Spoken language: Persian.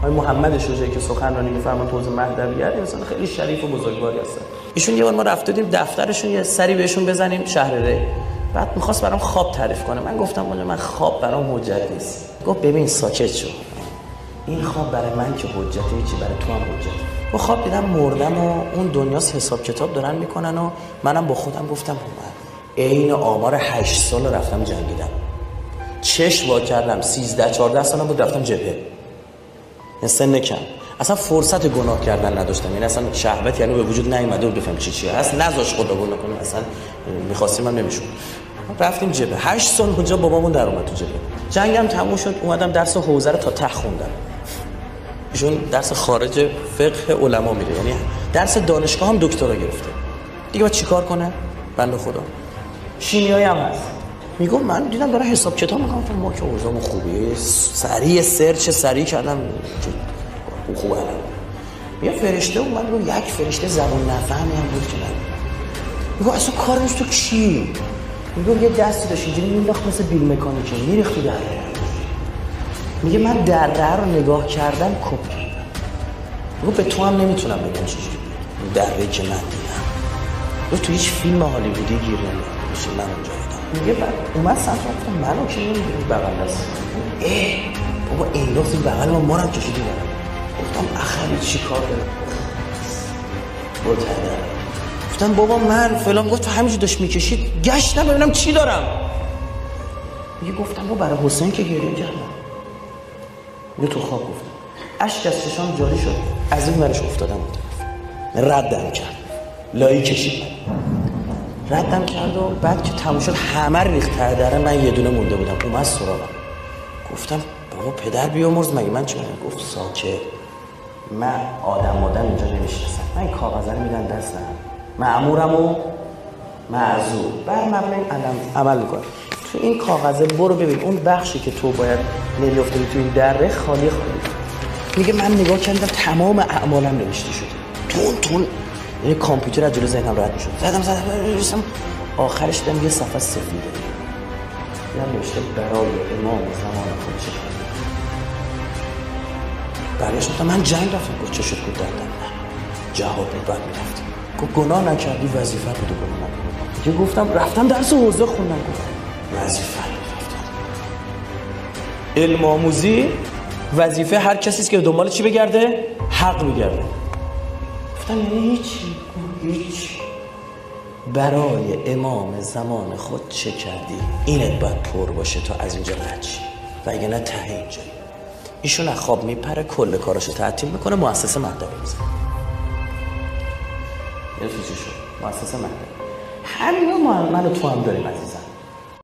آقای محمد شجاعی که سخنرانی می‌فرمان تو حوزه مهدویت، انسان خیلی شریف و بزرگواری هستن. ایشون یه بار ما رفتیم دفترشون، یه سری بهشون بزنیم شهر ری. بعد می‌خواست برام خواب تعریف کنه. من گفتم من خواب برام حجت نیست. گفت ببین ساکت شو. این خواب برای من که حجته، چی برای تو هم حجته. با خواب دیدم مردم و اون دنیاس حساب کتاب دارن میکنن و منم با خودم گفتم عین آمار 8 سال رفتم جنگیدم. چشم وا کردم 13-14 سالم بود رفتم جبهه. سن کم. اصلا فرصت گناه کردن نداشتم. یعنی اصلا شهوت یعنی به وجود نیومده بود بفهم چی هست. نذاش خدا گناه کنم. اصلا می‌خواستیم من نمیشون. رفتیم جبهه. 8 سال اونجا بابامون در اومد تو جبهه. جنگم تموم شد، اومدم درس حوزه رو تا ته خوندم. ایشون درس خارج فقه علما میره، یعنی درس دانشگاه هم دکترا گرفته. دیگه باید چیکار کنه؟ بنده خدا. شیمیایی هم هست. میگم من دیدم داره حساب کتاب میکنم، ما که اوضاعمون خوبه، سریع سرچ سریع کردم خوبه. یه فرشته اومد رو، یک فرشته زبان نفهمی هم بود که من میگم اصلا کارش تو چی؟ میگم یه دستی داشت اینجوری مینداخت مثل بیل مکانیکی میریخت تو دره. میگه من دره رو نگاه کردم کپ کردم. میگم به تو هم نمیتونم بگم چجوری بود دره که من دیدم. تو هیچ فیلم هالیوودی گیر نمیاد میشه من اونجا دیدم. میگه بعد اومد سمت گفتم منو که نمیدونی بغل دست. بابا این لفظ بغل ما رو کشیدی برام. گفتم اخری چی کار داره؟ گفتم بابا من فلان. گفت همینجوری داشت میکشید گشتم ببینم چی دارم. میگه گفتم بابا برای حسین که گریه کردم. میگه تو خواب گفتم اشک از چشام جاری شد، از این ورش افتادم بود. ردم کرد، لایی کشید، ردم کرد و بعد که تموم شد همه ریخت ته دره. من یه دونه مونده بودم. اومد سراغم. گفتم بابا پدر بیامرز مگه من چی میگم؟ گفت ساکت، من آدم اینجا نمیشناسم. من این کاغذ رو میدم دستم، مأمورم و معذور بر مبنای عمل میکنم. تو این کاغذه برو ببین اون بخشی که تو باید نمیافتادی تو این دره خالی. میگه من نگاه کردم تمام اعمالم نوشته شده تون. یعنی کامپیوتر از جلوی ذهنم رد میشد. زدم آخرش دیدم یه صفحه سفیده. دیدم نوشته برای امام زمان خود چه کردی. برایش گفتم من جنگ رفتم. گفت چه شد؟ گفت دردم نه جهاد بود بعد میرفتیم. گفت گناه نکردی وظیفه بود و گناه نکردی. که گفتم رفتم درس حوزه خوندم. گفتم وظیفه رفتم. علم آموزی وظیفه هر کسی که دنبال چی بگرده؟ حق بگرده. گفتم یعنی هیچ برای امام زمان خود چه کردی؟ اینت باید پر باشه تا از اینجا رد شی و اگه نه ته اینجایی. ایشون از خواب میپره کل کاراشو تعطیل میکنه، مؤسسه مهدوی میزنه. یه چی شد؟ مؤسسه مهدوی. همین منو تو هم داریم عزیزم.